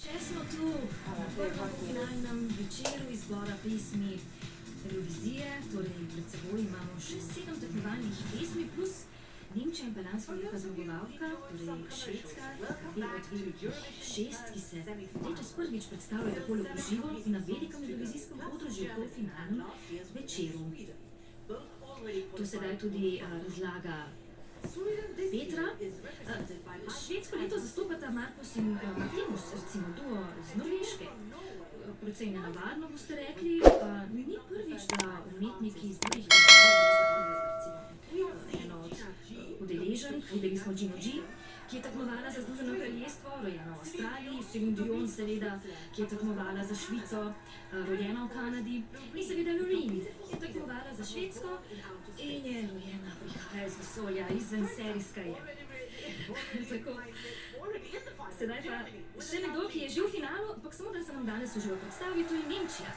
Še smo tu na prvem finalnem večeru izbora pesmi Eurovizije, torej pred seboj imamo še 7 tekmovalnih pesmi plus Nemčija in pa lansko lepa zmagovalka, torej Švedska, dve od velikih 6, ki se letos prvič predstavljajo takole v živo na velikem evrovizijskem odru že v polfinalnem večeru. To sedaj tudi razlaga Petra. Švedsko leto zastopata Markus in Martinus, recimo duo z Norveške. Precej nenavadno boste rekli, ni prvič, da umetniki iz drugih držav, recimo eno od udeleženk, videli smo Gino G, ki je tekmovala za Združeno kraljestvo, rojena v Avstraliji, Celine Dion seveda, ki je tekmovala za Švico, rojena v Kanadi, in seveda Loreen, ki je tekmovala za Švedsko in je rojena, prihaja iz vesolja, izvenserijska je. Tako, sedaj pa še nekdo, ki je že v finalu, ampak samo da se nam danes v živo predstavi, to je Nemčija.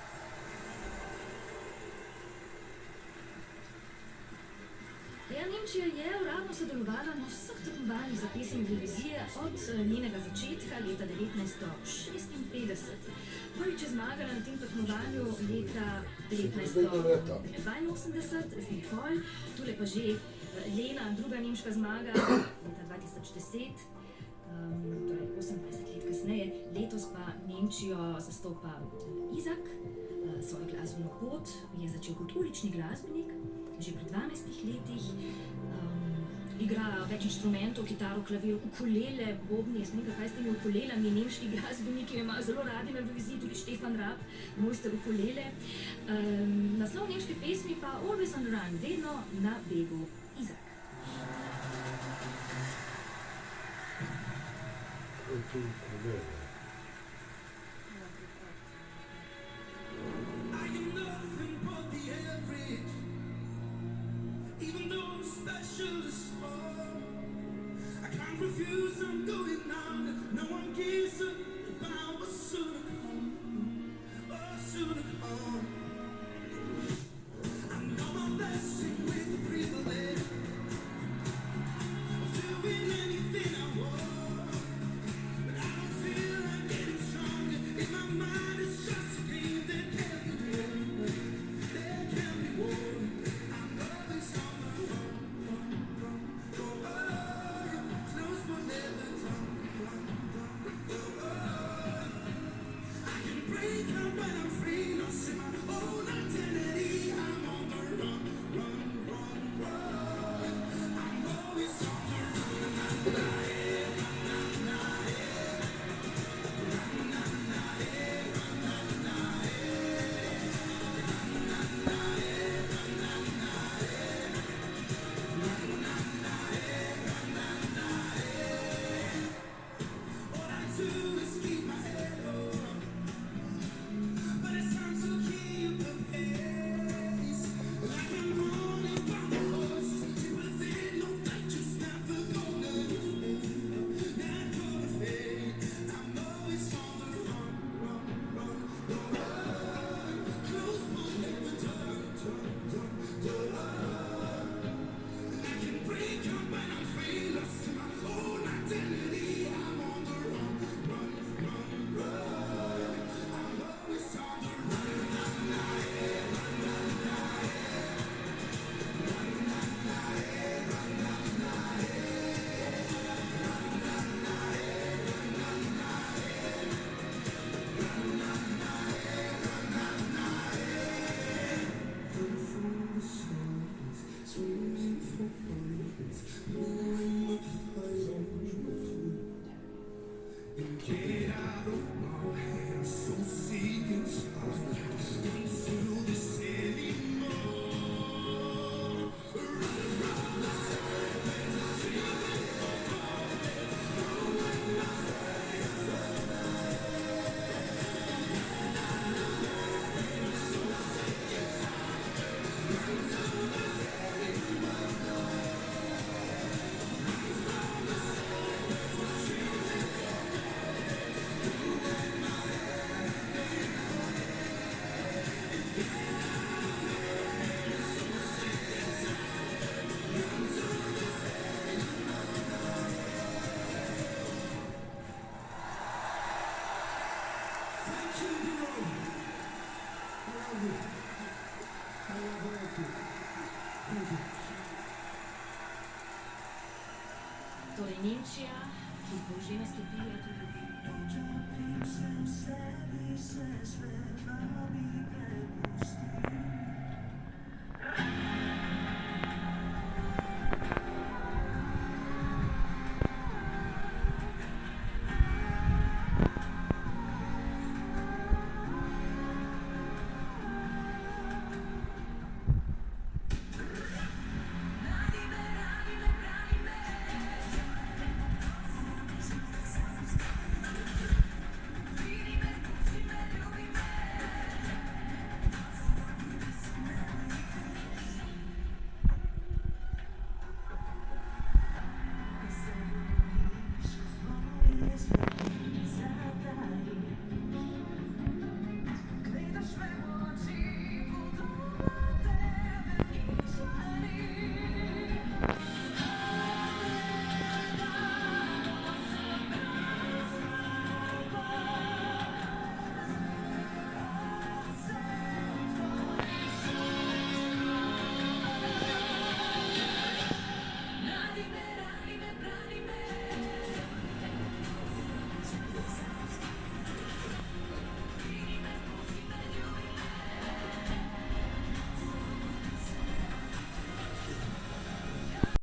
Ja, Nemčija je uradno sodelovala na vseh tekmovanjih za pesem Eurovizije od njenega začetka leta 1956. Prvič je zmagala na tem tekmovanju leta 1982 z Nicole, tule pa že Lena, druga nemška zmaga leta 2010, torej 28 let kasneje. Letos pa Nemčijo zastopa Izak, svojo glasbeno pot je začel kot ulični glasbenik, že pri 12 letih, igra več inštrumentov, kitaro, klavir, ukulele, bobni, jaz nekaj, kaj s temi ukulelami, nemški glasbeniki imajo zelo radi na Euroviziji, tudi Stefan Raab, mojster ukulele. Naslov nemške pesmi pa Always on the Run, vedno na begu, Izak. Refuse, I'm going on. No one gives a about what's soon to come. What's soon to come. I know I'm blessed with the privilege of doing anything I want, but I don't feel like getting stronger. In my mind, it's just a dream that can't be worn. That can't be worn. I'm always on my run. Torej Nemčija, ki bo že nastopila tudi v